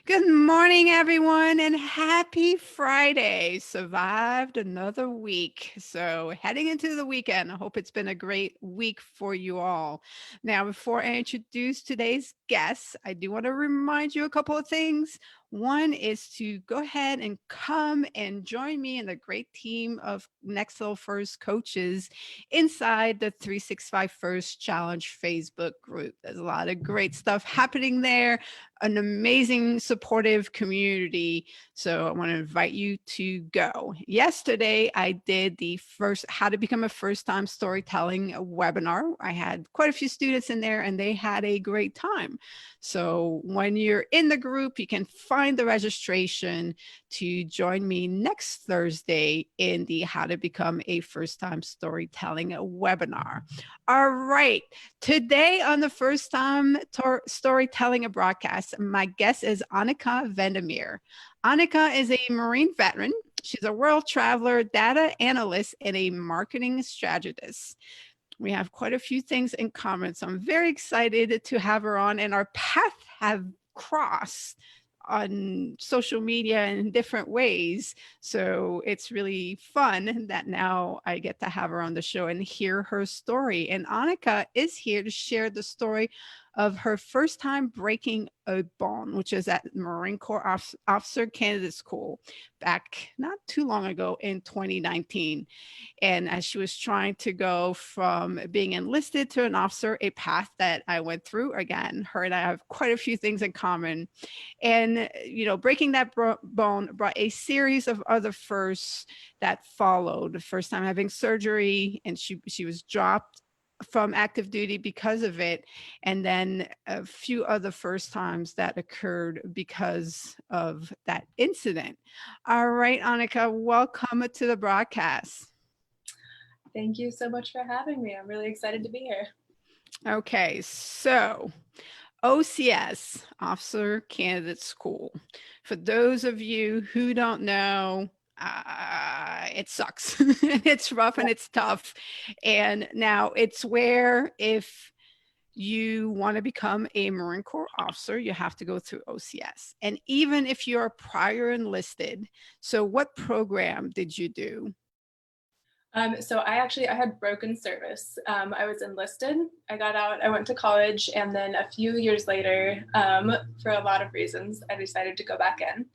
Good morning, everyone, and happy Friday. Survived another week. So, heading into the weekend, I hope it's been a great week for you all. Now, before I introduce today's guests, I do want to remind you a couple of things. One is to go ahead and come and join me in the great team of Next Level First coaches inside the 365 First Challenge Facebook group. There's a lot of great stuff happening there, an amazing supportive community. So I want to invite you to go. Yesterday, I did the first How to Become a First-Time Storytelling webinar. I had quite a few students in there and they had a great time. So when you're in the group, you can find the registration to join me next Thursday in the How to Become a First-Time Storytelling webinar. All right. Today on the First Time Storytelling a Broadcast, my guest is Onycha Vandermeer. Onycha is a Marine veteran. She's a world traveler, data analyst, and a marketing strategist. We have quite a few things in common, so I'm very excited to have her on, and our paths have crossed on social media in different ways. So it's really fun that now I get to have her on the show and hear her story. And Onycha is here to share the story of her first time breaking a bone, which is at Marine Corps Officer Candidate School back not too long ago in 2019. And as she was trying to go from being enlisted to an officer, a path that I went through, again, her and I have quite a few things in common. And, breaking that bone brought a series of other firsts that followed. The first time having surgery, and she was dropped from active duty because of it, and then a few other first times that occurred because of that incident. All right, Onycha, welcome to the broadcast. Thank you so much for having me. I'm really excited to be here. Okay, so OCS, Officer Candidate School. For those of you who don't know, it sucks. It's rough and it's tough. And now it's where if you want to become a Marine Corps officer, you have to go through OCS. And even if you're prior enlisted, so what program did you do? So I had broken service. I was enlisted. I got out. I went to college, and then a few years later, for a lot of reasons, I decided to go back in.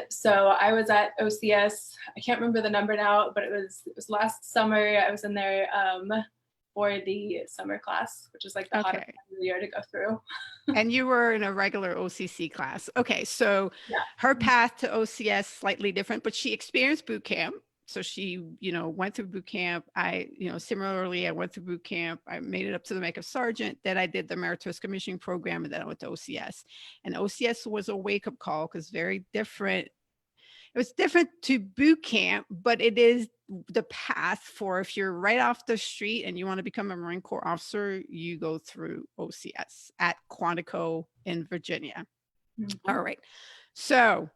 So I was at OCS. I can't remember the number now, but it was last summer. I was in there for the summer class, which is like the hottest time of the year to go through. And you were in a regular OCC class. Okay, so Yeah. her path to OCS slightly different, but she experienced boot camp. So she, went through boot camp. Similarly, I went through boot camp. I made it up to the rank of sergeant. Then I did the meritorious commissioning program, and then I went to OCS. And OCS was a wake-up call because very different. It was different to boot camp, but it is the path for if you're right off the street and you want to become a Marine Corps officer, you go through OCS at Quantico in Virginia. Mm-hmm. All right. So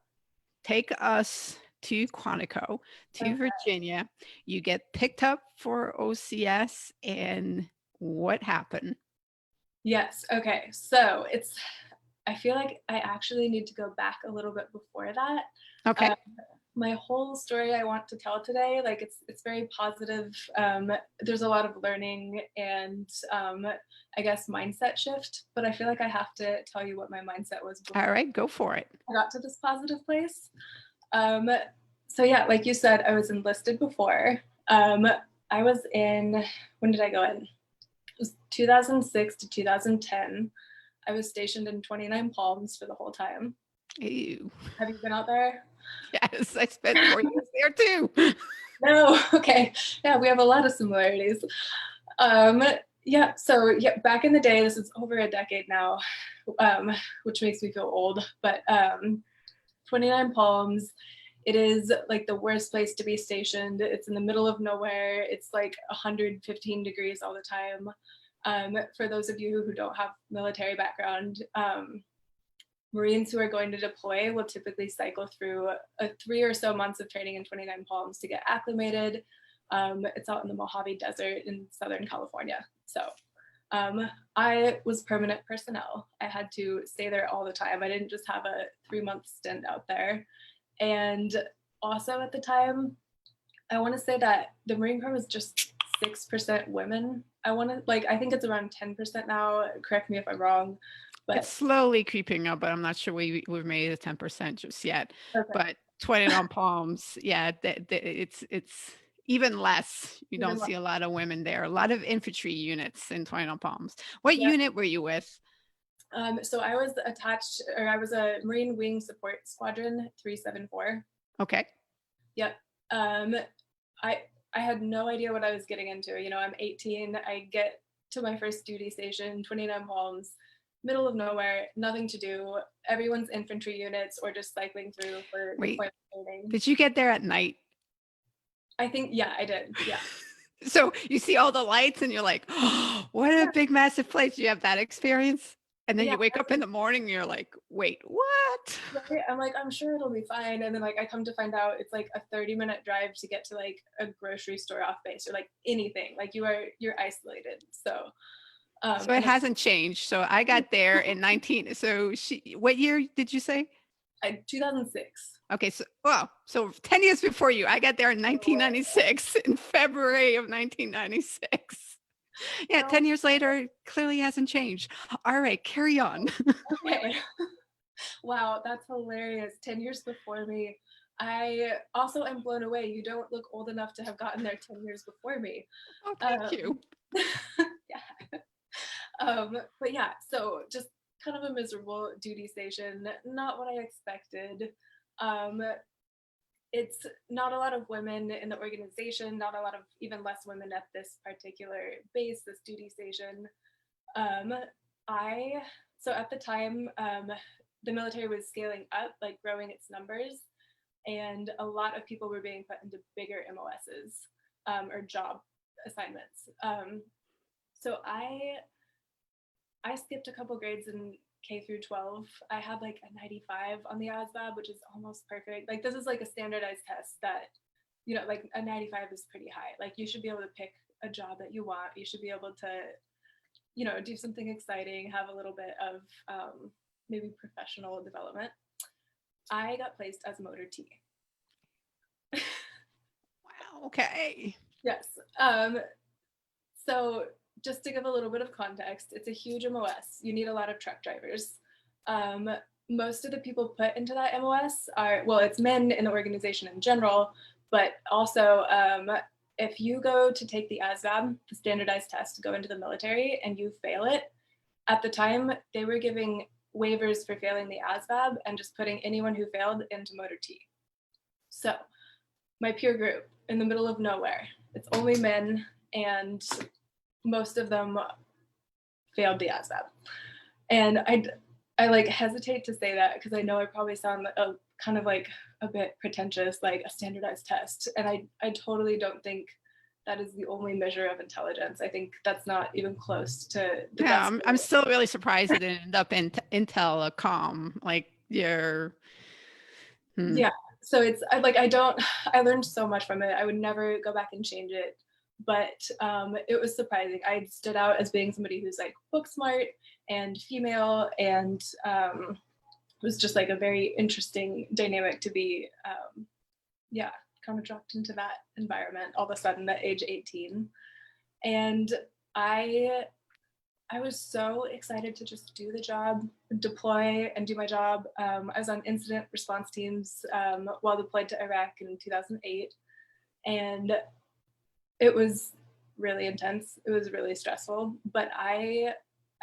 take us to Quantico, to Virginia. You get picked up for OCS, and what happened? Yes. Okay. So I feel like I actually need to go back a little bit before that. Okay. My whole story I want to tell today, like it's very positive. There's a lot of learning and I guess mindset shift, but I feel like I have to tell you what my mindset was before. All right, go for it. I got to this positive place. So yeah, like you said, I was enlisted before. I was when did I go in? It was 2006 to 2010. I was stationed in 29 Palms for the whole time. Ew. Have you been out there? Yes, I spent 4 years there too. No, okay. Yeah, we have a lot of similarities. Back in the day, this is over a decade now, which makes me feel old, but 29 Palms, it is like the worst place to be stationed. It's in the middle of nowhere. It's like 115 degrees all the time. For those of you who don't have military background, Marines who are going to deploy will typically cycle through 3 or so months of training in 29 Palms to get acclimated. It's out in the Mojave Desert in Southern California. So I was permanent personnel. I had to stay there all the time. I didn't just have a 3-month stint out there. And also at the time, I want to say that the Marine Corps was just 6% women. I think it's around 10% now. Correct me if I'm wrong. It's But slowly creeping up, but I'm not sure we've made it 10% just yet. okay, But 20 on Palms, yeah, it's even less. You even don't less. see a lot of women there. A lot of infantry units in 20 on Palms. What Yeah. unit were you with? So I was attached, or I was a Marine Wing Support Squadron 374. Okay. Yep. Um, I I had no idea what I was getting into. You know, I'm 18. I get to my first duty station, 29 Palms, middle of nowhere, nothing to do. Everyone's infantry units or just cycling through for Wait, deployment training. did you get there at night? I think, yeah, I did. Yeah. So you see all the lights and you're like, oh, what a Yeah. big, massive place. You have that experience. And then Yeah. you wake up in the morning and you're like, wait, what? Right? I'm like, I'm sure it'll be fine. And then like I come to find out it's like a 30-minute drive to get to like a grocery store off base or like anything. Like you're isolated. So So it and it's hasn't changed. So I got there in 19. So what year did you say? 2006. Okay, so 10 years before you, I got there in 1996, in February of 1996. Yeah, Oh, 10 years later, clearly hasn't changed. All right, carry on. okay. Wow, that's hilarious. 10 years before me. I also am blown away. You don't look old enough to have gotten there 10 years before me. Oh, thank you. Um, yeah. But yeah, so just kind of a miserable duty station, not what I expected. Um, it's not a lot of women in the organization, not a lot of even less women at this particular base, this duty station. Um, I so at the time, the military was scaling up, like growing its numbers, and a lot of people were being put into bigger MOSs or job assignments. So I skipped a couple grades in K through 12. I had like a 95 on the ASVAB, which is almost perfect. Like this is like a standardized test that, you know, like a 95 is pretty high. Like you should be able to pick a job that you want. You should be able to, you know, do something exciting, have a little bit of maybe professional development. I got placed as motor T. Wow, okay. Yes. So just to give a little bit of context, it's a huge MOS. You need a lot of truck drivers. Um, Most of the people put into that MOS are, well, it's men in the organization in general, but also if you go to take the ASVAB, the standardized test to go into the military, and you fail it, at the time they were giving waivers for failing the ASVAB and just putting anyone who failed into motor T. So my peer group in the middle of nowhere, it's only men, and most of them failed the ASVAB. And I like hesitate to say that because I know I probably sound kind of like a bit pretentious, like a standardized test. And I totally don't think that is the only measure of intelligence. I think that's not even close to the Yeah, best. I'm still really surprised it didn't end up in Intel.com. Like you're, Yeah. So it's I learned so much from it. I would never go back and change it. But it was surprising. I stood out as being somebody who's like book smart and female, and it was just like a very interesting dynamic to be, yeah, kind of dropped into that environment all of a sudden at age 18. And I I was so excited to just do the job, deploy and do my job. I was on incident response teams while deployed to Iraq in 2008. And it was really intense. It was really stressful, but I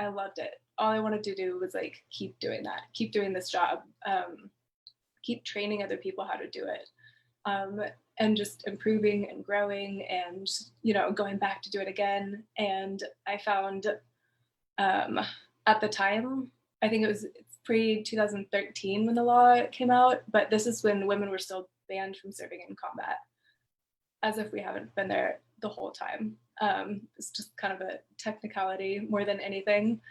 loved it. All I wanted to do was like keep doing that, keep doing this job, keep training other people how to do it, and just improving and growing, and you know going back to do it again. And I found at the time, I think it's pre 2013 when the law came out, but this is when women were still banned from serving in combat, as if we haven't been there the whole time. It's just kind of a technicality more than anything.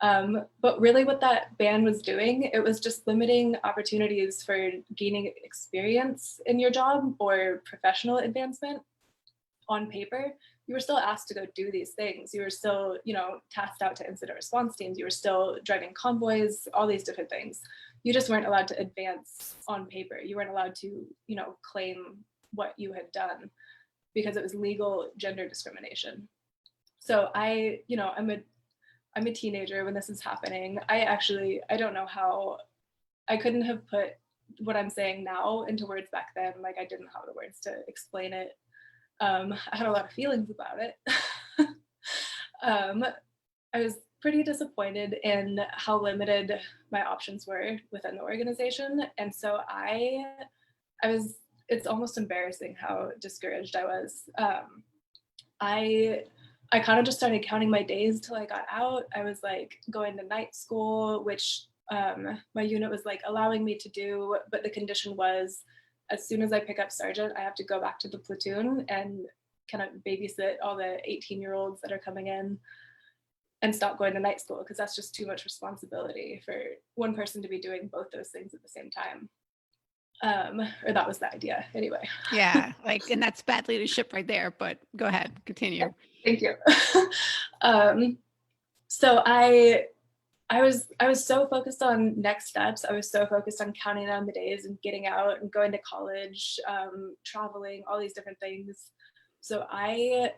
But really what that ban was doing, it was just limiting opportunities for gaining experience in your job or professional advancement on paper, you were still asked to go do these things. You were still, tasked out to incident response teams. You were still driving convoys, all these different things. You just weren't allowed to advance on paper. You weren't allowed to, claim what you had done because it was legal gender discrimination. So I'm a teenager when this is happening. I don't know how I couldn't have put what I'm saying now into words back then. Like, I didn't have the words to explain it. I had a lot of feelings about it. I was pretty disappointed in how limited my options were within the organization. And so it's almost embarrassing how discouraged I was. I kind of just started counting my days till I got out. I was like going to night school, which my unit was like allowing me to do, but the condition was as soon as I pick up sergeant, I have to go back to the platoon and kind of babysit all the 18-year-olds that are coming in and stop going to night school, because that's just too much responsibility for one person to be doing both those things at the same time. Or that was the idea anyway. Yeah, and that's bad leadership right there, but go ahead, continue. Thank you. So I was so focused on next steps. I was so focused on counting down the days and getting out and going to college, traveling, all these different things. So I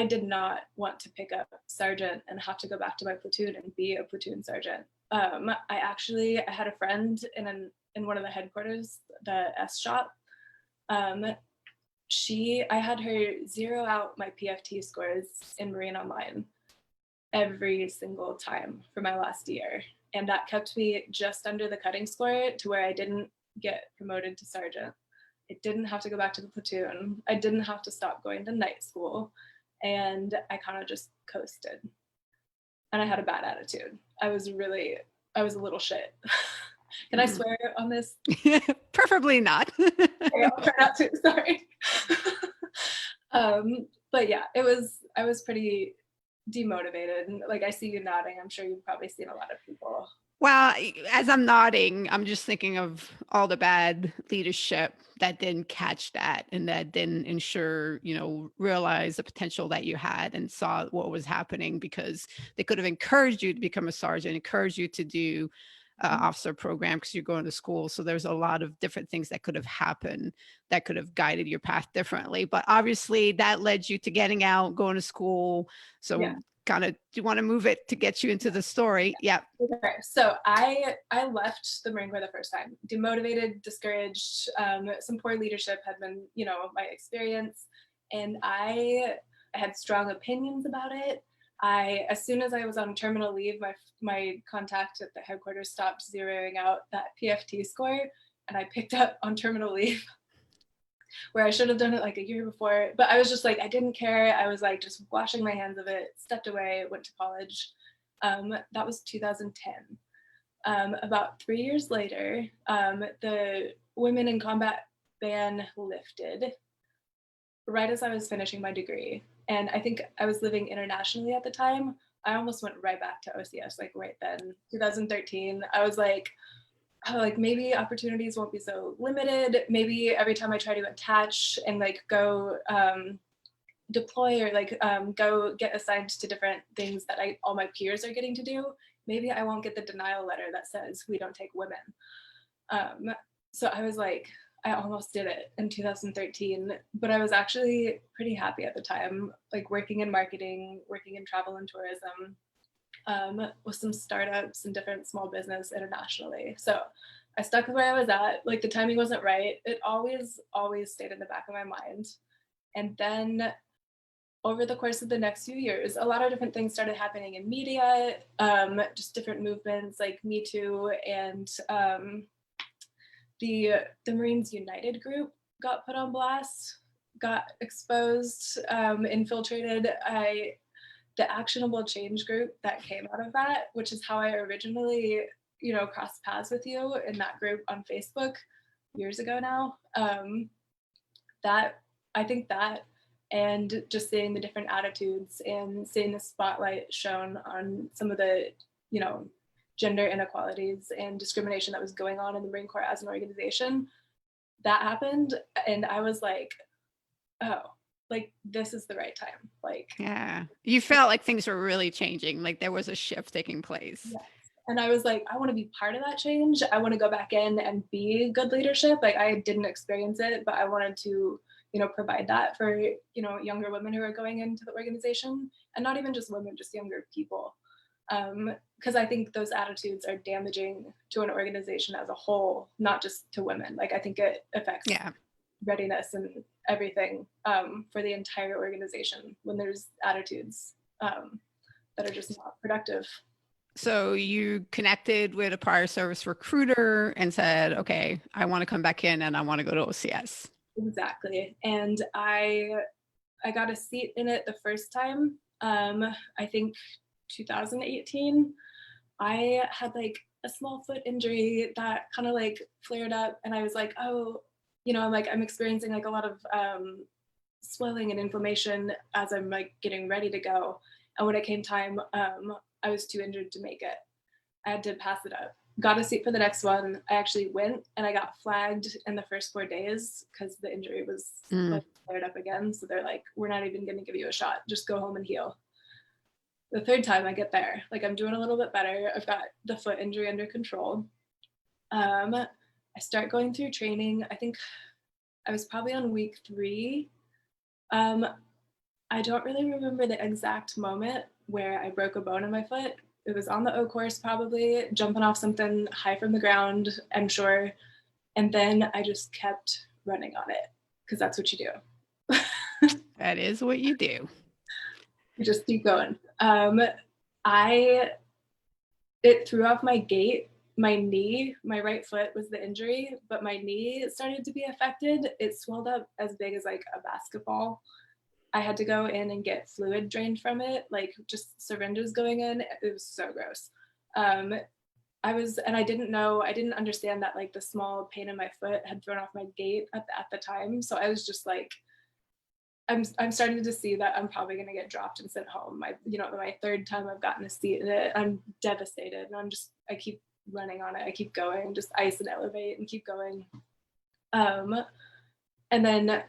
did not want to pick up sergeant and have to go back to my platoon and be a platoon sergeant. I had a friend in one of the headquarters, the S shop. I had her zero out my PFT scores in Marine Online every single time for my last year. And that kept me just under the cutting score to where I didn't get promoted to sergeant. I didn't have to go back to the platoon. I didn't have to stop going to night school. And I kind of just coasted. And I had a bad attitude. I was a little shit. Can I swear on this? Preferably not. Okay, I'll try not to, sorry. But yeah, I was pretty demotivated. And like, I see you nodding. I'm sure you've probably seen a lot of people. Well, as I'm nodding, I'm just thinking of all the bad leadership that didn't catch that and that didn't ensure, realize the potential that you had and saw what was happening, because they could have encouraged you to become a sergeant, encouraged you to do officer program because you're going to school. So there's a lot of different things that could have happened that could have guided your path differently. But obviously that led you to getting out, going to school. So Yeah. kind of, do you want to move it to get you into the story? Yeah. Okay. So I left the Marine Corps the first time, demotivated, discouraged. Some poor leadership had been, my experience, and I had strong opinions about it. As soon as I was on terminal leave, my contact at the headquarters stopped zeroing out that PFT score, and I picked up on terminal leave, where I should have done it like a year before. But I was just like, I didn't care. I was like just washing my hands of it, stepped away, went to college. That was 2010. About 3 years later, the women in combat ban lifted right as I was finishing my degree. And I think I was living internationally at the time. I almost went right back to OCS, like right then, 2013. I was like, maybe opportunities won't be so limited. Maybe every time I try to attach and like go deploy or like go get assigned to different things that all my peers are getting to do, maybe I won't get the denial letter that says we don't take women. So I was like, I almost did it in 2013, but I was actually pretty happy at the time, like working in marketing, working in travel and tourism, with some startups and different small business internationally. So I stuck with where I was at. Like, the timing wasn't right. It always stayed in the back of my mind. And then over the course of the next few years, a lot of different things started happening in media, just different movements like Me Too, and the Marines United group got put on blast, got exposed, infiltrated. The actionable change group that came out of that, which is how I originally, crossed paths with you in that group on Facebook years ago now. I think that, and just seeing the different attitudes and seeing the spotlight shown on some of the, gender inequalities and discrimination that was going on in the Marine Corps as an organization, that happened. And I was like, oh, like, this is the right time. Like, Yeah. You felt like things were really changing, like there was a shift taking place. yes. And I was like, I want to be part of that change. I want to go back in and be good leadership. Like, I didn't experience it, but I wanted to, provide that for, younger women who are going into the organization, and not even just women, just younger people. Because I think those attitudes are damaging to an organization as a whole, not just to women. Like, I think it affects Yeah. readiness and everything, for the entire organization when there's attitudes, that are just not productive. So you connected with a prior service recruiter and said, okay, I want to come back in and I want to go to OCS. Exactly. And I got a seat in it the first time. I think 2018. I had like a small foot injury that kind of like flared up, and I was like, oh, I'm experiencing like a lot of swelling and inflammation as I'm like getting ready to go. And when it came time, I was too injured to make it. I had to pass it up. Got a seat for the next one. I actually went, and I got flagged in the first 4 days because the injury was like flared up again. So they're like, we're not even going to give you a shot. Just go home and heal. The third time I get there, like, I'm doing a little bit better. I've got the foot injury under control. I start going through training. I think I was probably on week 3. I don't really remember the exact moment where I broke a bone in my foot. It was on the O course, probably jumping off something high from the ground, I'm sure. And then I just kept running on it, because that's what you do. That is what you do. You just keep going. It threw off my gait. My knee, my right foot was the injury, but my knee started to be affected. It swelled up as big as like a basketball. I had to go in and get fluid drained from it, like just syringes going in. It was so gross. I didn't understand that like the small pain in my foot had thrown off my gait at the time. So I was just like, I'm starting to see that I'm probably gonna get dropped and sent home. My third time I've gotten a seat in it, I'm devastated, and I keep running on it. I keep going, just ice and elevate and keep going. And then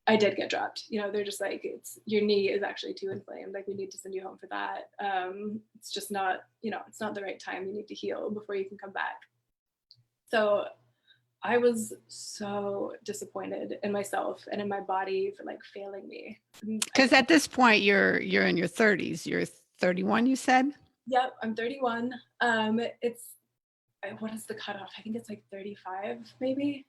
I did get dropped. They're just like, your knee is actually too inflamed. Like, we need to send you home for that. It's just not, it's not the right time. You need to heal before you can come back. So I was so disappointed in myself and in my body for like failing me. Because at this point you're in your 30s. You're 31, you said? Yep, I'm 31. What is the cutoff? I think it's like 35, maybe.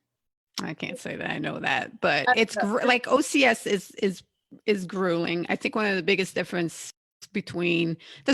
I can't say that I know that, but it's like OCS is grueling. I think one of the biggest there's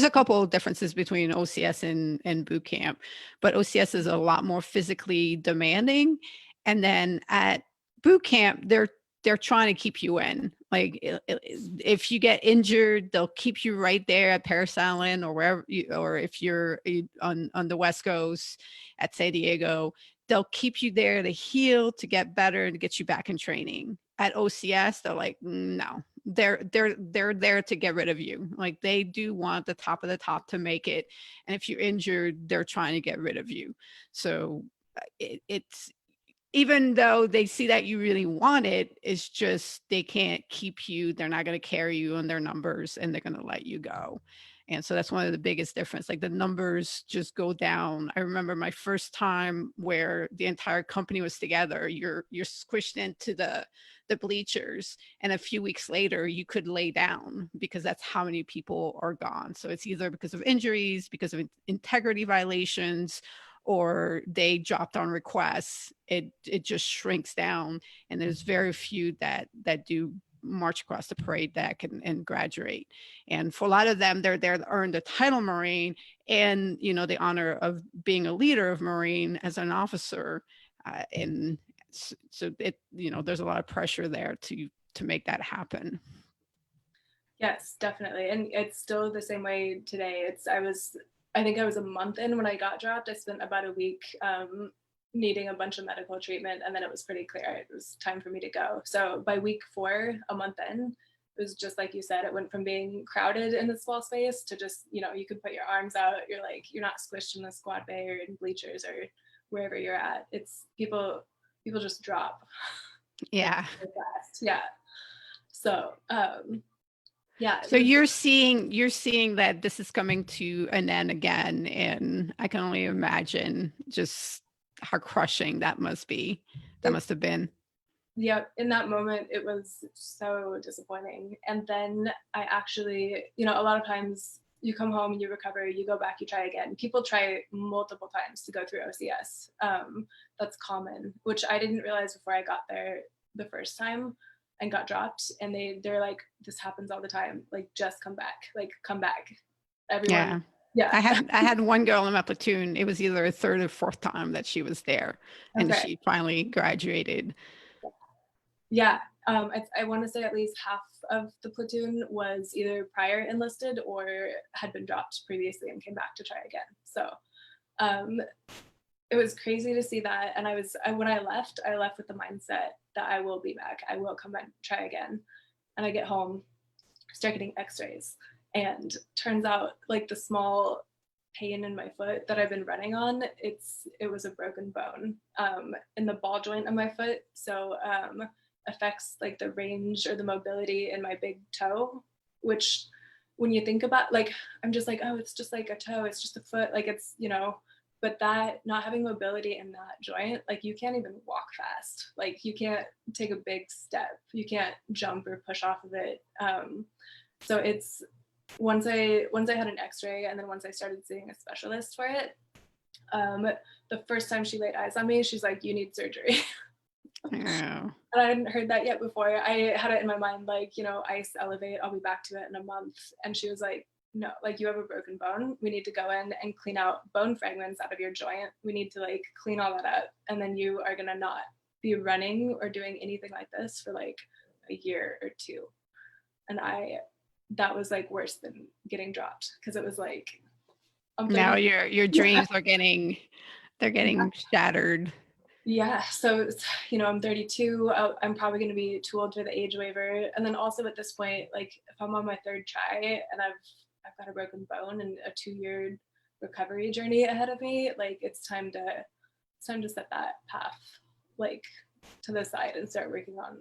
a couple of differences between OCS and boot camp, but OCS is a lot more physically demanding. And then at boot camp, they're trying to keep you in. Like, if you get injured, they'll keep you right there at Parris Island or wherever, or if you're on the West Coast at San Diego, they'll keep you there to heal, to get better, and to get you back in training. At OCS, they're like, no, they're there to get rid of you. Like, they do want the top of the top to make it, and if you're injured, they're trying to get rid of you. So it's even though they see that you really want it, it's just they can't keep you. They're not going to carry you on their numbers, and they're going to let you go. And so that's one of the biggest difference. Like, the numbers just go down. I remember my first time where the entire company was together. You're squished into the bleachers, and a few weeks later you could lay down because that's how many people are gone. So it's either because of injuries, because of integrity violations, or they dropped on requests. It just shrinks down, and there's very few that do march across the parade deck and graduate. And for a lot of them, they're there to earn the title Marine and the honor of being a leader of Marine as an officer. And so there's a lot of pressure there to make that happen. Yes, definitely. And it's still the same way today. I think I was a month in when I got dropped. I spent about a week needing a bunch of medical treatment, and then it was pretty clear it was time for me to go. So by week 4, a month in, it was just like you said, it went from being crowded in the small space to just, you could put your arms out. You're not squished in the squad bay or in bleachers or wherever you're at. It's people just drop. Yeah. Like, fast. Yeah. So yeah, it So was, you're seeing that this is coming to an end again, and I can only imagine just how crushing that must be. That it, must have been. yeah, in that moment, it was so disappointing. And then I actually, a lot of times you come home and you recover, you go back, you try again. People try multiple times to go through OCS. That's common, which I didn't realize before I got there the first time and got dropped. And they're like, this happens all the time. Like, just come back. Like, come back. Everyone. Yeah. Yeah. I had one girl in my platoon. It was either a third or fourth time that she was there, and Okay. she finally graduated. Yeah, I want to say at least half of the platoon was either prior enlisted or had been dropped previously and came back to try again. So um, it was crazy to see that. And when I left with the mindset that I will be back. I will come back and try again. And I get home, start getting x-rays. And turns out like the small pain in my foot that I've been running on, it was a broken bone in the ball joint of my foot. So affects like the range or the mobility in my big toe, which when you think about, like, I'm just like, oh, it's just like a toe, it's just a foot, like it's, but that not having mobility in that joint, like you can't even walk fast, like you can't take a big step, you can't jump or push off of it. So it's once I had an x-ray, and then once I started seeing a specialist for it, the first time she laid eyes on me, she's like, you need surgery. Yeah. And I hadn't heard that yet before. I had it in my mind, like, ice, elevate, I'll be back to it in a month. And she was like, no, like you have a broken bone. We need to go in and clean out bone fragments out of your joint. We need to like clean all that up. And then you are going to not be running or doing anything like this for like a year or two. And that was like worse than getting dropped, because it was like, I'm 30. Now your dreams are getting shattered. Yeah, so I'm 32. I'm probably going to be too old for the age waiver, and then also at this point, like if I'm on my third try and I've got a broken bone and a 2-year recovery journey ahead of me, like it's time to set that path like to the side and start working on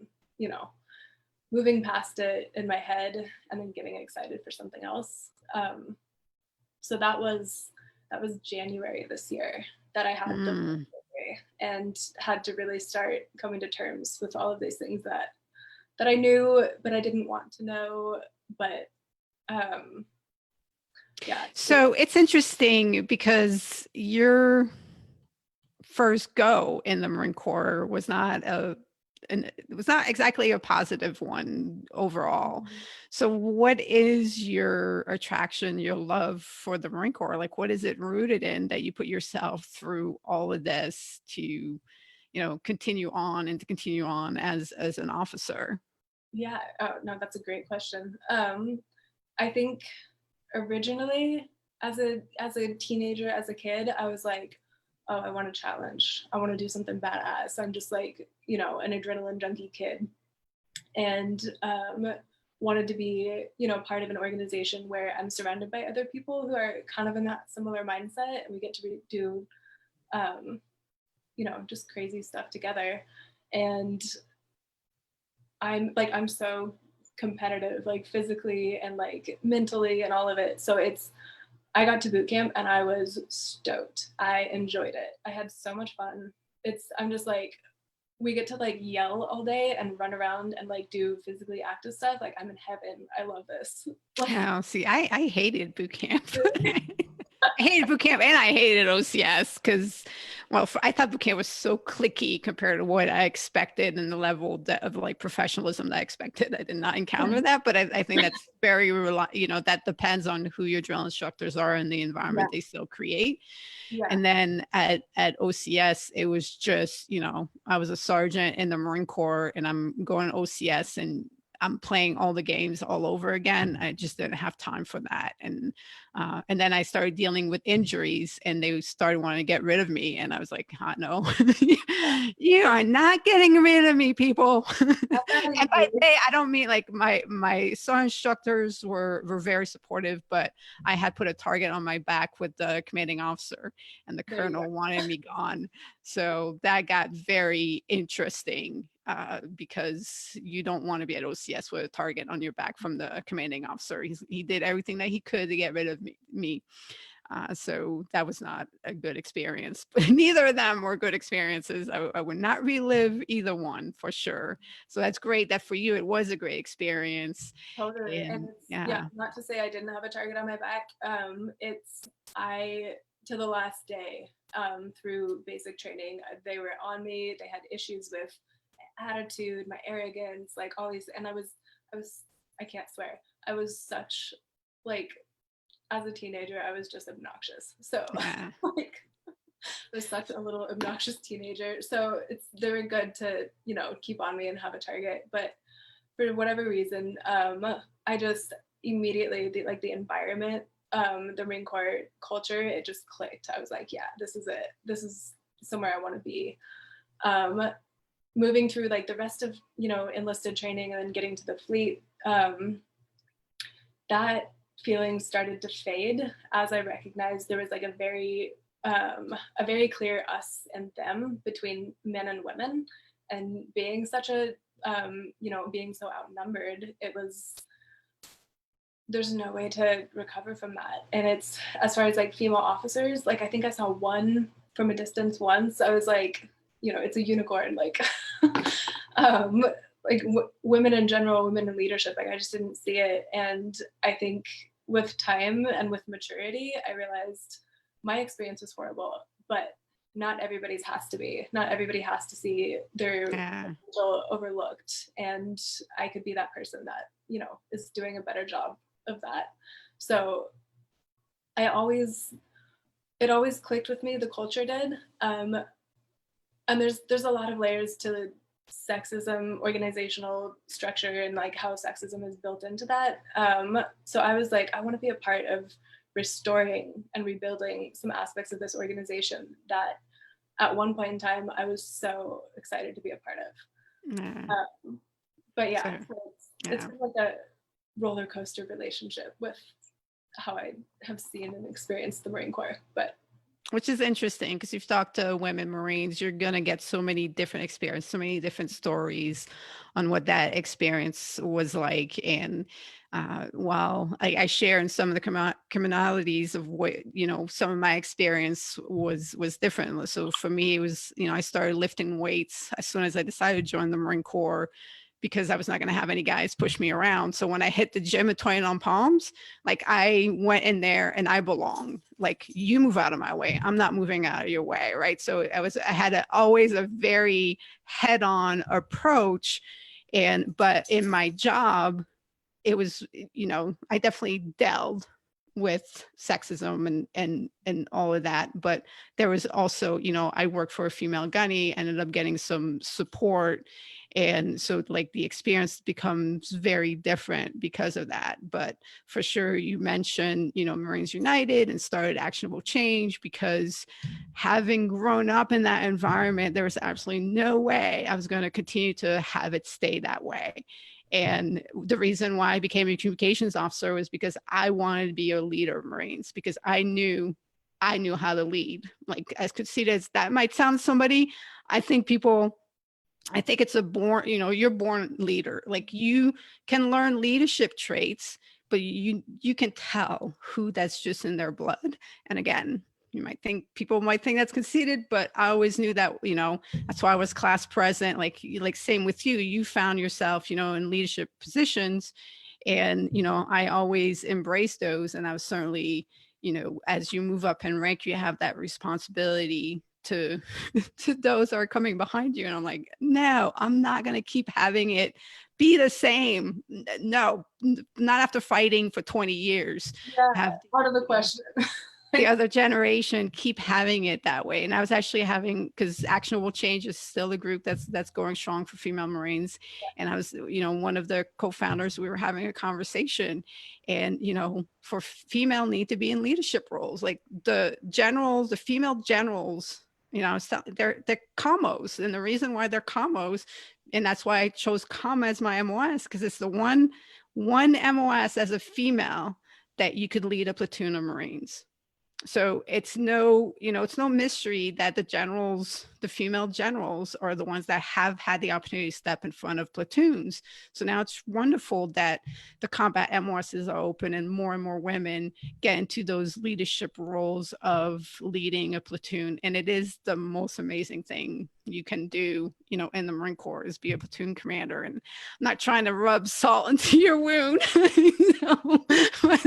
moving past it in my head and then getting excited for something else. So that was January this year that I had the Mm. and had to really start coming to terms with all of these things that I knew but I didn't want to know. But yeah. So it's interesting because your first go in the Marine Corps was not it was not exactly a positive one overall. So what is your attraction, your love for the Marine Corps? Like, what is it rooted in that you put yourself through all of this to, continue on and to continue on as an officer? Yeah. Oh, no, that's a great question. I think originally as a teenager, as a kid, I was like, oh, I want a challenge. I want to do something badass. I'm just like, an adrenaline junkie kid. And wanted to be, part of an organization where I'm surrounded by other people who are kind of in that similar mindset, and we get to do, just crazy stuff together. And I'm so competitive, like physically and like mentally and all of it. So I got to boot camp and I was stoked. I enjoyed it. I had so much fun. I'm just like, we get to like yell all day and run around and like do physically active stuff. Like I'm in heaven. I love this. Oh, see, I hated boot camp. I hated boot camp and I hated OCS because, well, I thought boot camp was so cliquey compared to what I expected and the level of like professionalism that I expected. I did not encounter that, but I think that's very, that depends on who your drill instructors are and the Yeah. environment they still create. Yeah. And then at OCS, it was just, I was a sergeant in the Marine Corps and I'm going to OCS and I'm playing all the games all over again. I just didn't have time for that. And then I started dealing with injuries and they started wanting to get rid of me. And I was like, no, you are not getting rid of me, people. And by they, I don't mean like my SAR instructors were very supportive, but I had put a target on my back with the commanding officer and the colonel wanted me gone. So that got very interesting. because you don't want to be at OCS with a target on your back from the commanding officer. He did everything that he could to get rid of me. So that was not a good experience, but neither of them were good experiences. I would not relive either one for sure. So that's great that for you, it was a great experience. Totally. And And it's, yeah, yeah, not to say I didn't have a target on my back. I, to the last day, through basic training, they were on me. They had issues with attitude, my arrogance, like all these, and I can't swear. I was such, like, as a teenager, I was just obnoxious. So yeah, like, I was such a little obnoxious teenager. So they were good to, keep on me and have a target. But for whatever reason, I just immediately, the environment, the Marine Corps culture, it just clicked. I was like, yeah, this is it. This is somewhere I want to be. Moving through like the rest of, enlisted training and then getting to the fleet, that feeling started to fade as I recognized there was like a very clear us and them between men and women, and being such a being so outnumbered, there's no way to recover from that. And it's, as far as like female officers, like I think I saw one from a distance once. I was like, it's a unicorn, like women in general, women in leadership, like I just didn't see it. And I think with time and with maturity, I realized my experience was horrible, but not everybody's has to be. Not everybody has to see their potential overlooked. And I could be that person that, is doing a better job of that. So it always clicked with me, the culture did. And there's a lot of layers to sexism, organizational structure, and like how sexism is built into that. So I was like, I want to be a part of restoring and rebuilding some aspects of this organization that at one point in time I was so excited to be a part of. But yeah, so it's been like a roller coaster relationship with how I have seen and experienced the Marine Corps. But which is interesting because you've talked to women Marines, you're going to get so many different experiences, so many different stories on what that experience was like. And while I share in some of the commonalities of what, some of my experience was different. So for me, it was, I started lifting weights as soon as I decided to join the Marine Corps, because I was not going to have any guys push me around. So when I hit the gym at 29 Palms, like I went in there and I belong. Like, you move out of my way, I'm not moving out of your way, right? So I had always a very head-on approach. But in my job, it was, I definitely dealt with sexism and all of that. But there was also, I worked for a female gunny, ended up getting some support. And so like the experience becomes very different because of that. But for sure, you mentioned, Marines United and started actionable change, because having grown up in that environment, there was absolutely no way I was going to continue to have it stay that way. And the reason why I became a communications officer was because I wanted to be a leader of Marines, because I knew how to lead. Like, as conceited as that might sound to somebody, I think it's a born, you're born leader. Like, you can learn leadership traits, but you can tell who that's just in their blood. And again, people might think that's conceited, but I always knew that, that's why I was class president. Like same with you, you found yourself, in leadership positions, and, I always embraced those. And I was certainly, as you move up in rank, you have that responsibility to those that are coming behind you. And I'm like, no, I'm not going to keep having it be the same. No, not after fighting for 20 years. Yeah, part of the question. The other generation keep having it that way. And I was actually because Actionable Change is still a group that's going strong for female Marines. And I was, one of the co-founders, we were having a conversation, and, for female need to be in leadership roles, like the female generals, they're commos. And the reason why they're commos, and that's why I chose comma as my MOS, because it's the one MOS as a female that you could lead a platoon of Marines. So it's no mystery that the the female generals are the ones that have had the opportunity to step in front of platoons. So now it's wonderful that the combat MOSs are open and more women get into those leadership roles of leading a platoon. And it is the most amazing thing you can do, you know, in the Marine Corps, is be a platoon commander. And I'm not trying to rub salt into your wound, you know, but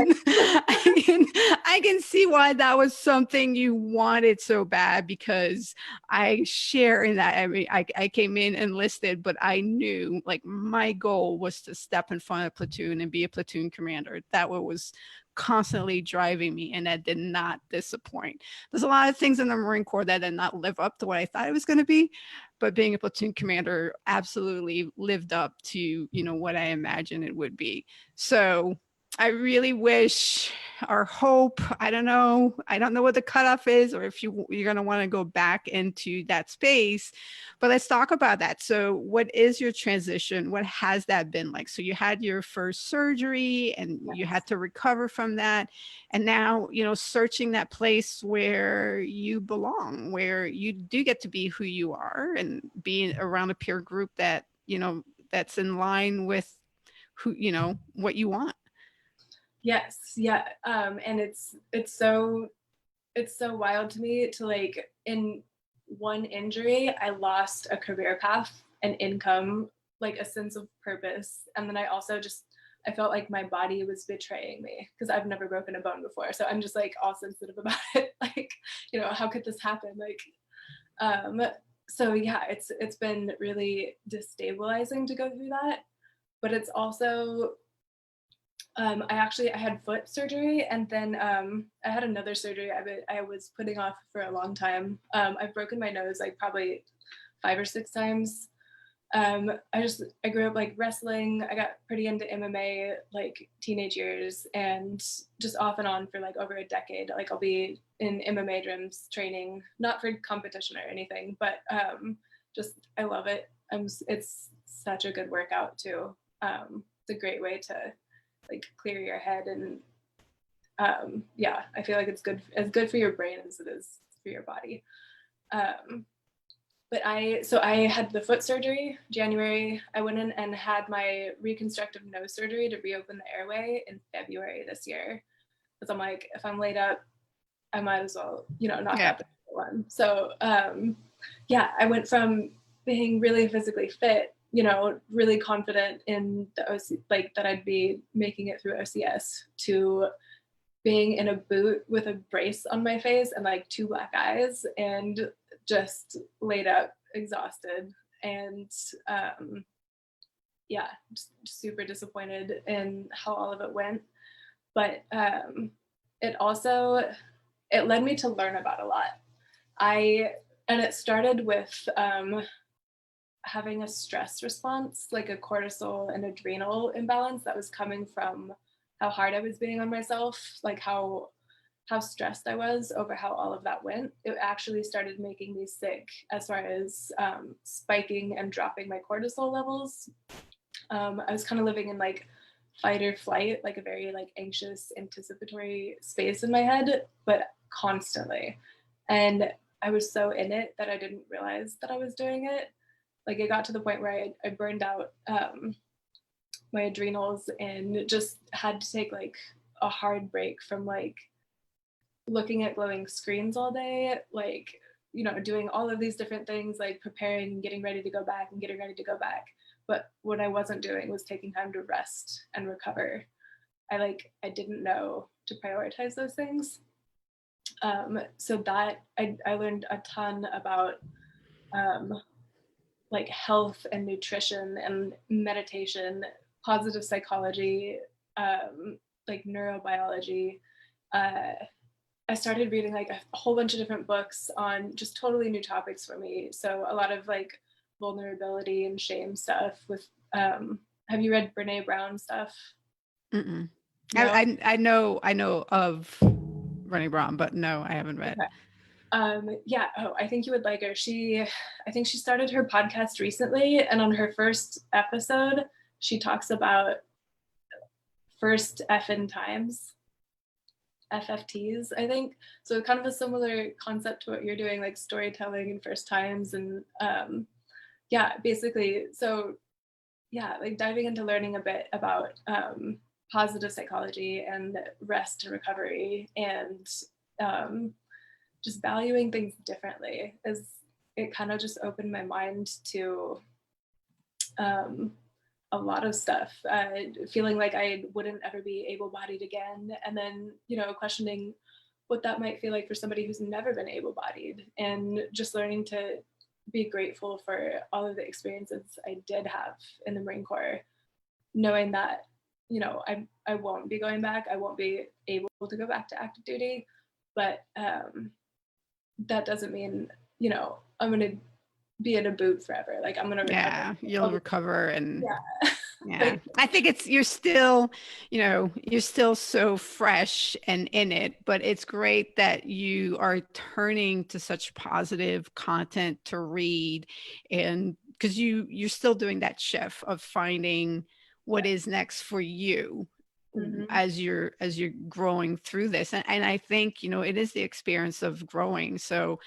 I can see why that was something you wanted so bad, because I share in that. I mean, I came in enlisted, but I knew like my goal was to step in front of a platoon and be a platoon commander. That was constantly driving me, and that did not disappoint. There's a lot of things in the Marine Corps that did not live up to what I thought it was going to be, but being a platoon commander absolutely lived up to, you know, what I imagined it would be. So I really wish, or hope, I don't know what the cutoff is, or if you're going to want to go back into that space, but let's talk about that. So what is your transition? What has that been like? So you had your first surgery and you had to recover from that. And now, you know, searching that place where you belong, where you do get to be who you are and being around a peer group that, you know, that's in line with who, you know, what you want. Yes, yeah, and it's so wild to me to, like, in one injury, I lost a career path, an income, like a sense of purpose, and then I also just I felt like my body was betraying me because I've never broken a bone before, so I'm just like all sensitive about it. Like, you know, how could this happen? Like, so yeah, it's been really destabilizing to go through that, but it's also I had foot surgery, and then I had another surgery I was putting off for a long time. I've broken my nose like probably 5 or 6 times. I grew up like wrestling. I got pretty into MMA like teenage years, and just off and on for like over a decade. Like I'll be in MMA gyms training, not for competition or anything, but just I love it. It's such a good workout too. It's a great way to like clear your head, and yeah, I feel like it's good for your brain as it is for your body. But I had the foot surgery January. I went in and had my reconstructive nose surgery to reopen the airway in February this year. Because I'm like, if I'm laid up, I might as well, you know, knock out the one. So yeah, I went from being really physically fit, you know, really confident in the OC, like that I'd be making it through OCS, to being in a boot with a brace on my face and like 2 black eyes and just laid up, exhausted, and yeah, just super disappointed in how all of it went. But it led me to learn about a lot. And it started with having a stress response, like a cortisol and adrenal imbalance that was coming from how hard I was being on myself, like how stressed I was over how all of that went. It actually started making me sick as far as spiking and dropping my cortisol levels. I was kind of living in like fight or flight, like a very like anxious, anticipatory space in my head, but constantly. And I was so in it that I didn't realize that I was doing it. Like it got to the point where I burned out my adrenals and just had to take like a hard break from like looking at glowing screens all day, like, you know, doing all of these different things, like preparing and getting ready to go back and getting ready to go back. But what I wasn't doing was taking time to rest and recover. I didn't know to prioritize those things. So that I learned a ton about like health and nutrition and meditation, positive psychology, like neurobiology. I started reading like a whole bunch of different books on just totally new topics for me. So a lot of like vulnerability and shame stuff with, have you read Brene Brown stuff? Mm-mm. No? I know of Brené Brown, but no, I haven't read. Okay. Yeah. Oh, I think you would like her. I think she started her podcast recently, and on her first episode, she talks about first effing times. FFTs, I think. So kind of a similar concept to what you're doing, like storytelling and first times. And yeah, basically, so yeah, like diving into learning a bit about positive psychology and rest and recovery, and um, just valuing things differently, is it kind of just opened my mind to um, a lot of stuff, feeling like I wouldn't ever be able-bodied again, and then questioning what that might feel like for somebody who's never been able-bodied, and just learning to be grateful for all of the experiences I did have in the Marine Corps, knowing that I won't be going back, I won't be able to go back to active duty, but that doesn't mean I'm gonna be in a boot forever. Like, I'm gonna recover. Yeah, you'll recover. And Yeah. yeah, Like, I think you're still, you're still so fresh and in it, but it's great that you are turning to such positive content to read. And because you're still doing that shift of finding what yeah. is next for you Hmm. as you're growing through this. And I think, it is the experience of growing. So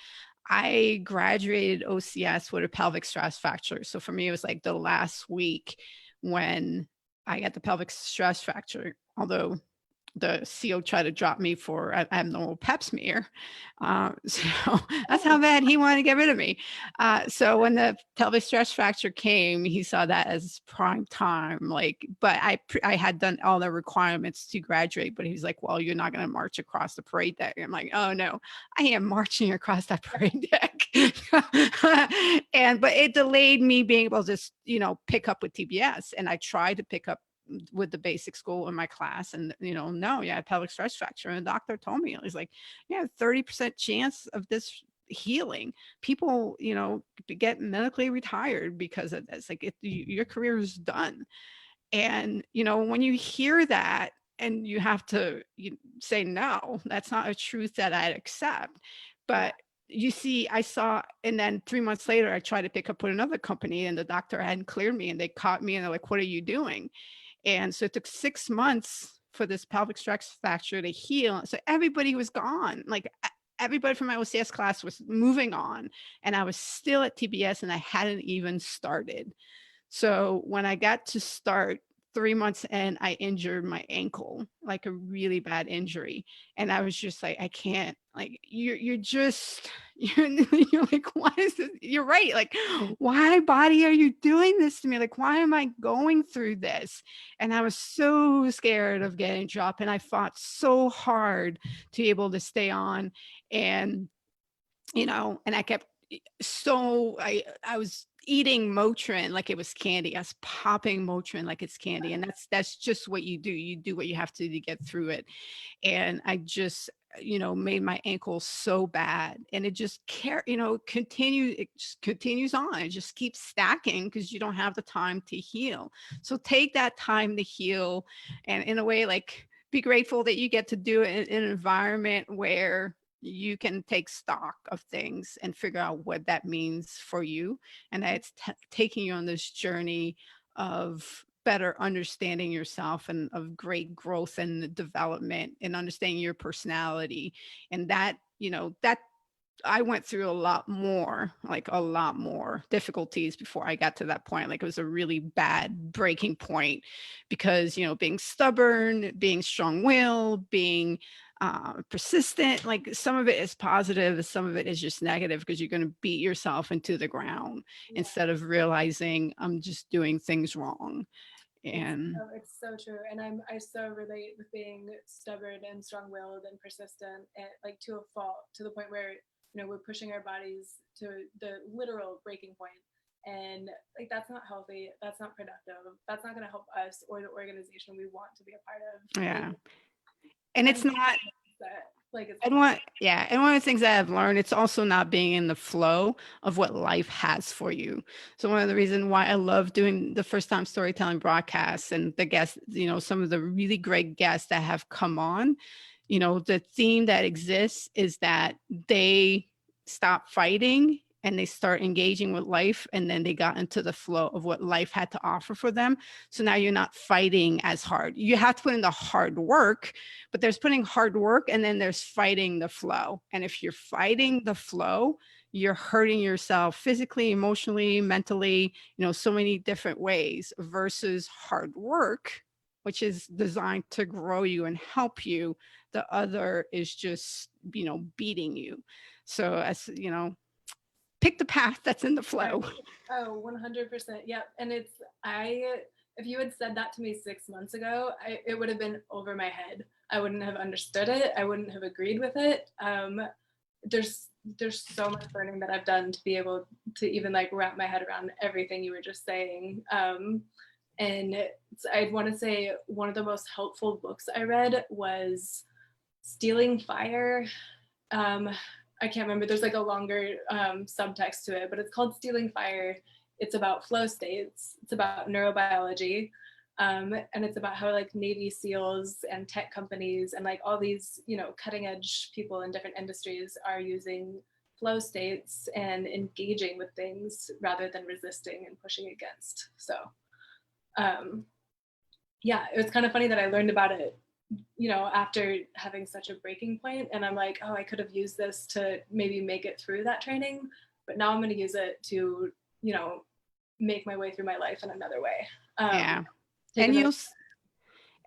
I graduated OCS with a pelvic stress fracture. So for me, it was like the last week when I got the pelvic stress fracture, although the CO tried to drop me for abnormal pap smear. So that's how Oh, bad he wanted to get rid of me. So when the pelvic stress fracture came, he saw that as prime time. Like, but I had done all the requirements to graduate, but he's like, well, you're not going to march across the parade deck. And I'm like, oh no, I am marching across that parade deck. But it delayed me being able to, pick up with TBS. And I tried to pick up with the basic school in my class, and no, yeah, pelvic stress fracture. And the doctor told me, he's like, yeah, 30% chance of this healing. People get medically retired because of this. Like, your career is done. And when you hear that, and you have to say, no, that's not a truth that I'd accept. yeah. But you see, I saw, and then 3 months later I tried to pick up with another company, and the doctor hadn't cleared me, and they caught me, and they're like, what are you doing? And so it took 6 months for this pelvic stress fracture to heal. So everybody was gone. Like, everybody from my OCS class was moving on. And I was still at TBS, and I hadn't even started. So when I got to start 3 months in, I injured my ankle, like a really bad injury. And I was just like, I can't, like, you're just, you're like, why is this? You're right. Like, why, body, are you doing this to me? Like, why am I going through this? And I was so scared of getting dropped. And I fought so hard to be able to stay on. And, and I kept, so I was eating Motrin like it was candy. I was popping Motrin like it's candy. And that's just what you do. You do what you have to get through it. And I just, made my ankle so bad. And it just it just continues on. It just keeps stacking because you don't have the time to heal. So take that time to heal. And in a way, like, be grateful that you get to do it in an environment where you can take stock of things and figure out what that means for you. And that it's taking you on this journey of better understanding yourself, and of great growth and development, and understanding your personality. And that, that I went through a lot more, like a lot more difficulties before I got to that point. Like, it was a really bad breaking point because, being stubborn, being strong willed, being persistent, like, some of it is positive, some of it is just negative, because you're going to beat yourself into the ground Yeah. instead of realizing I'm just doing things wrong. It's And oh, it's so true, and I so relate with being stubborn and strong-willed and persistent, and like to a fault, to the point where we're pushing our bodies to the literal breaking point, and like that's not healthy, that's not productive, that's not going to help us or the organization we want to be a part of. Like, yeah, and I'm it's not. that like it's And one of the things that I've learned, it's also not being in the flow of what life has for you. So one of the reasons why I love doing the first time storytelling broadcasts, and the guests, some of the really great guests that have come on, the theme that exists is that they stop fighting and they start engaging with life, and then they got into the flow of what life had to offer for them. So now you're not fighting as hard. You have to put in the hard work, but there's putting hard work and then there's fighting the flow. And if you're fighting the flow, you're hurting yourself physically, emotionally, mentally, so many different ways, versus hard work, which is designed to grow you and help you. The other is just, beating you. So as pick the path that's in the Right. flow. Oh, 100%. Yep. And if you had said that to me 6 months ago, it would have been over my head. I wouldn't have understood it. I wouldn't have agreed with it. There's so much learning that I've done to be able to even like wrap my head around everything you were just saying. And I'd want to say one of the most helpful books I read was Stealing Fire. I can't remember. There's like a longer subtext to it, but it's called Stealing Fire. It's about flow states. It's about neurobiology. And it's about how like Navy SEALs and tech companies and like all these, cutting edge people in different industries are using flow states and engaging with things rather than resisting and pushing against. So yeah, it was kind of funny that I learned about it, after having such a breaking point. And I'm like, oh, I could have used this to maybe make it through that training, but now I'm going to use it to, make my way through my life in another way. Yeah. Taking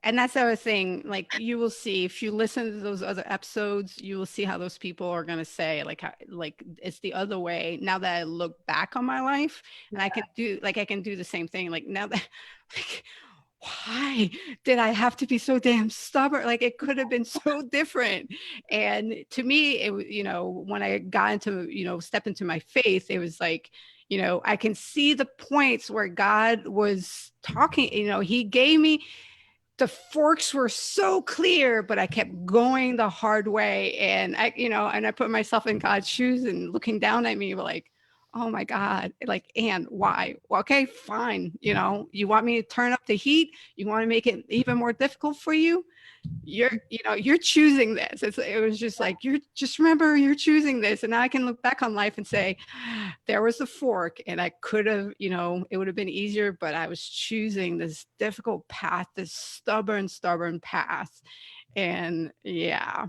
And that's the other thing, like you will see if you listen to those other episodes, you will see how those people are going to say like it's the other way. Now that I look back on my life, and I can do the same thing. Like now that like, why did I have to be so damn stubborn? Like it could have been so different. And to me, it was, when I got into, step into my faith, it was like, I can see the points where God was talking, he gave me, the forks were so clear, but I kept going the hard way. And I put myself in God's shoes, and looking down at me like, oh my God, like, and why? Well, okay, fine. You want me to turn up the heat? You want to make it even more difficult for you? You're choosing this. It was just like, you're just remember you're choosing this. And now I can look back on life and say, there was a fork, and I could have, it would have been easier, but I was choosing this difficult path, this stubborn path. And yeah.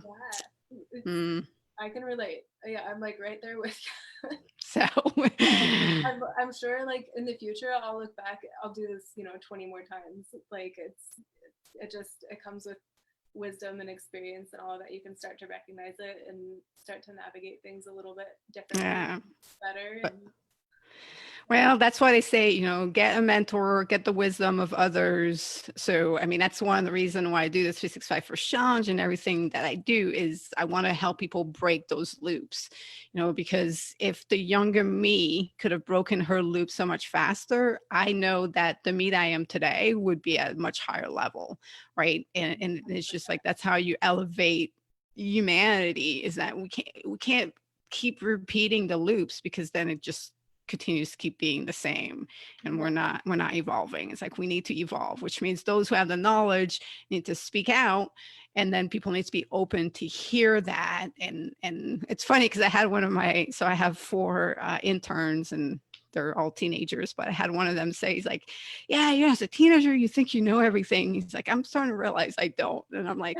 Mm. I can relate. Yeah, I'm like right there with you. So I'm sure like in the future I'll look back, I'll do this 20 more times. Like it comes with wisdom and experience and all that. You can start to recognize it and start to navigate things a little bit differently, yeah. better. But, And well, that's why they say, get a mentor, get the wisdom of others. So, I mean, that's one of the reasons why I do this 365 First Challenge, and everything that I do is I want to help people break those loops, because if the younger me could have broken her loop so much faster, I know that the me that I am today would be at a much higher level, right? And it's just like, that's how you elevate humanity, is that we can't keep repeating the loops, because then it just continues to keep being the same, and we're not evolving. It's like we need to evolve, which means those who have the knowledge need to speak out, and then people need to be open to hear that. And it's funny because I have 4 interns, and they're all teenagers, but I had one of them say, he's like, yeah, as a teenager you think you know everything. He's like, I'm starting to realize I don't. And I'm like,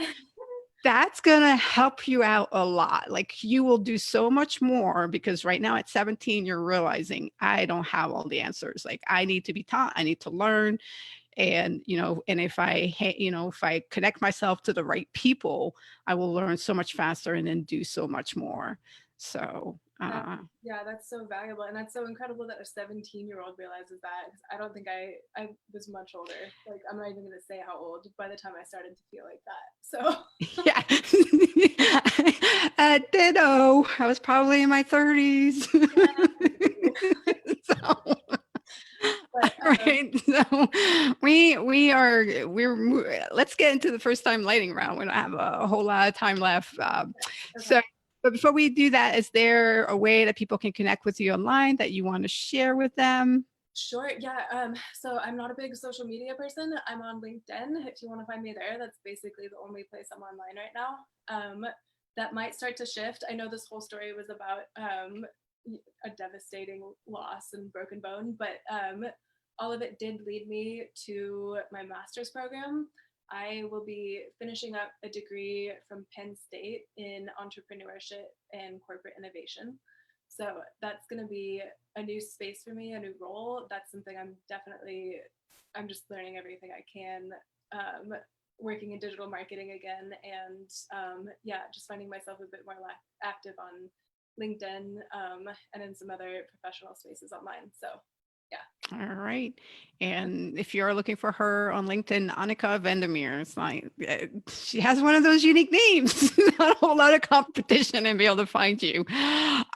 that's going to help you out a lot. Like you will do so much more, because right now at 17, you're realizing I don't have all the answers. Like I need to be taught, I need to learn. And, and if if I connect myself to the right people, I will learn so much faster and then do so much more. So, yeah, that's so valuable, and that's so incredible that a 17-year-old realizes that. 'Cause I don't think I was much older. Like I'm not even gonna say how old by the time I started to feel like that. So yeah. Ditto. I was probably in my 30s. So, but right. So let's get into the first time lighting round. We don't have a whole lot of time left. okay. But before we do that, is there a way that people can connect with you online that you want to share with them? Sure. Yeah. So I'm not a big social media person. I'm on LinkedIn. If you want to find me there, that's basically the only place I'm online right now. That might start to shift. I know this whole story was about a devastating loss and broken bone, but all of it did lead me to my master's program. I will be finishing up a degree from Penn State in entrepreneurship and corporate innovation. So that's going to be a new space for me, a new role. That's something I'm just learning everything I can, working in digital marketing again, and just finding myself a bit more active on LinkedIn, and in some other professional spaces online. So yeah. All right. And if you're looking for her on LinkedIn, Onycha Vandermeer, it's like she has one of those unique names. Not a whole lot of competition and be able to find you.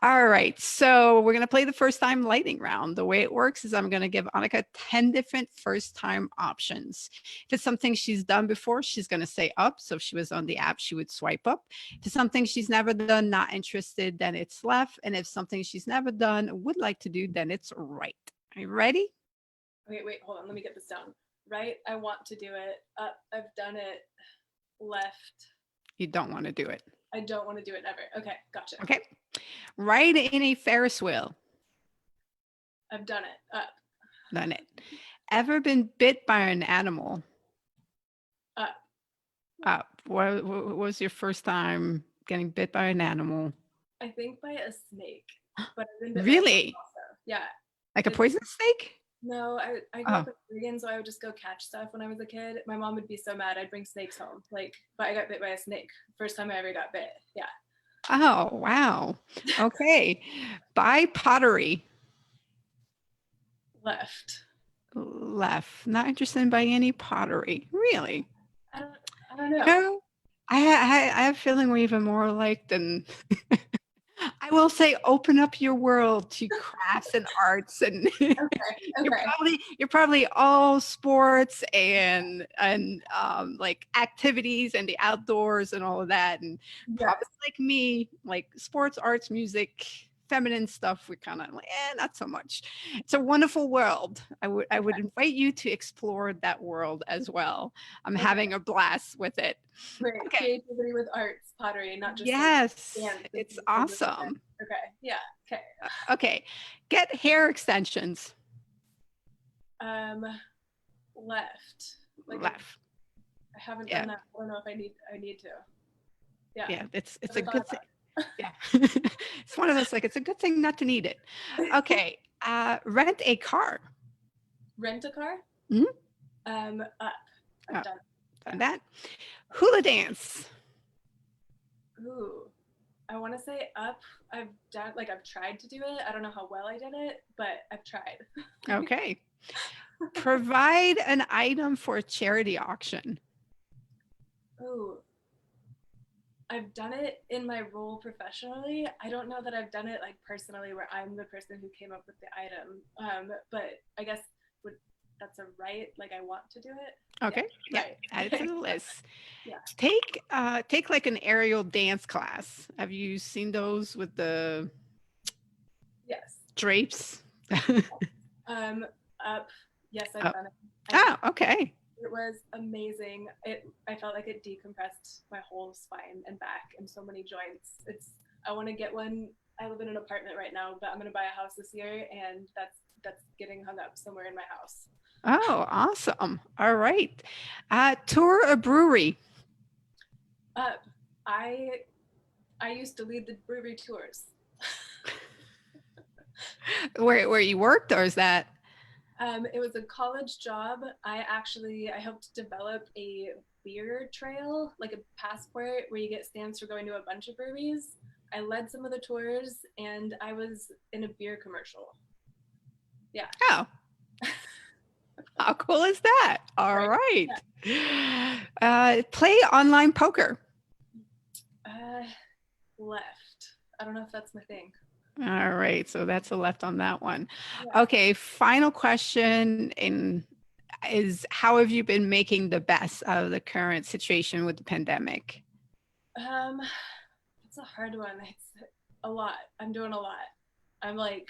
All right. So we're going to play the first time lightning round. The way it works is I'm going to give Onycha 10 different first time options. If it's something she's done before, she's going to say up. So if she was on the app, she would swipe up. If it's something she's never done, not interested, then it's left. And if something she's never done, would like to do, then it's right. Are you ready? Okay, wait, hold on. Let me get this down. Right, I want to do it. Up, I've done it. Left, You don't want to do it. I don't want to do it ever. Okay, gotcha. Okay. Ride in a Ferris wheel. I've done it. Up, Done it. Ever been bit by an animal? up. What was your first time getting bit by an animal? I think by a snake, but I've been bit by a Really? snake also. Yeah. Like a It's- poisonous snake? No, I grew up in Oregon, so I would just go catch stuff when I was a kid. My mom would be so mad I'd bring snakes home. But I got bit by a snake. First time I ever got bit. Yeah. Oh, wow. Okay. Buy pottery. Left. Left. Not interested in buying any pottery. Really? I don't know. No. I have a feeling we're even more alike than I will say open up your world to crafts and arts and Okay. you're probably all sports and like activities and the outdoors and all of that. And Yeah. probably like me, like sports, arts, music, feminine stuff, we're kind of like, not so much. It's a wonderful world. I would invite you to explore that world as well. I'm Okay. having a blast with it. Great. Okay. Creativity with arts, pottery, not just Yes, dance. it's awesome. Okay. Yeah. Okay. Okay, get hair extensions. Left. Left. I haven't Yeah. done that. I don't know if I need to. Yeah. Yeah, it's Never a thought good about thing. Yeah. It's one of those, like, it's a good thing not to need it. Okay, rent a car. Rent a car? Mhm. Up. I've done it. Done that. Hula dance. Ooh. I want to say up. I've tried to do it. I don't know how well I did it, but I've tried. Okay. Provide an item for a charity auction. Ooh. I've done it in my role professionally. I don't know that I've done it like personally where I'm the person who came up with the item. But I guess that's a right. Like I want to do it. Okay. Yeah. Right. Add it to the list. Yeah. Take like an aerial dance class. Have you seen those with the Yes. drapes? Up. Yes, I've done it. Oh, okay. It was amazing. I felt like it decompressed my whole spine and back and so many joints. I want to get one. I live in an apartment right now, but I'm going to buy a house this year, and that's getting hung up somewhere in my house. Oh, awesome. All right. Tour a brewery. I used to lead the brewery tours. Where you worked, or is that? It was a college job. I helped develop a beer trail, like a passport where you get stamps for going to a bunch of breweries. I led some of the tours, and I was in a beer commercial. Yeah. Oh. How cool is that? All right. Play online poker. Left. I don't know if that's my thing. All right. So that's a left on that one. Yeah. Okay. Final question is how have you been making the best out of the current situation with the pandemic? It's a hard one. It's a lot. I'm doing a lot. I'm like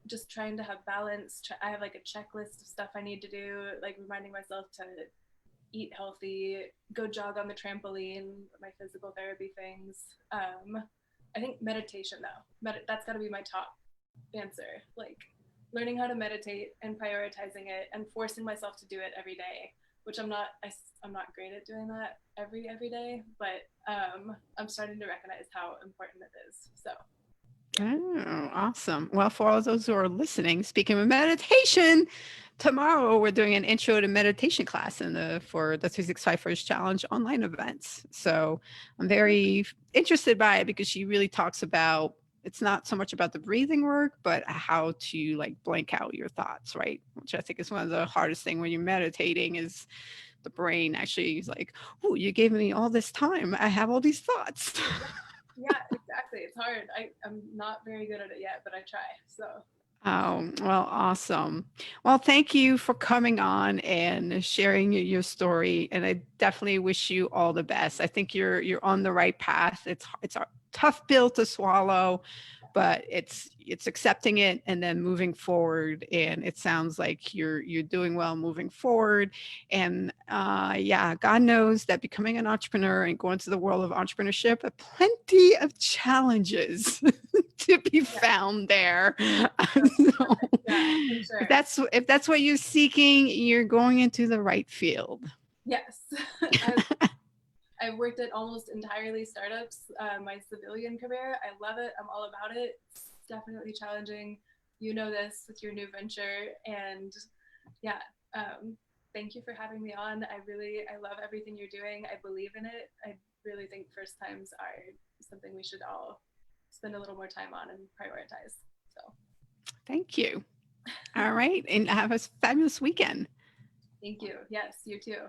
just trying to have balance. I have like a checklist of stuff I need to do, like reminding myself to eat healthy, go jog on the trampoline, my physical therapy things. I think meditation though. That's got to be my top answer. Like learning how to meditate and prioritizing it and forcing myself to do it every day, which I'm not great at doing that every day, but I'm starting to recognize how important it is. So yeah. Oh, awesome. Well, for all those who are listening, speaking of meditation, tomorrow we're doing an intro to meditation class for the 365 First Challenge online events. So I'm very interested by it because she really talks about it's not so much about the breathing work, but how to like blank out your thoughts, right? Which I think is one of the hardest thing when you're meditating is the brain actually is like, oh, you gave me all this time. I have all these thoughts. Yeah, exactly. It's hard. I'm not very good at it yet, but I try. So Oh, well, awesome. Well, thank you for coming on and sharing your story. And I definitely wish you all the best. I think you're on the right path. It's a tough pill to swallow, but it's accepting it and then moving forward. And it sounds like you're doing well moving forward. And yeah, God knows that becoming an entrepreneur and going to the world of entrepreneurship, plenty of challenges to be yeah, found there. So yeah, for sure. if that's what you're seeking, you're going into the right field. Yes. I've worked at almost entirely startups my civilian career. I love it. I'm all about it. It's definitely challenging. You know this with your new venture. And yeah, thank you for having me on. I love everything you're doing. I believe in it. I really think first times are something we should all spend a little more time on and prioritize. So Thank you. All right. And have a fabulous weekend. thank you. Yes, you too.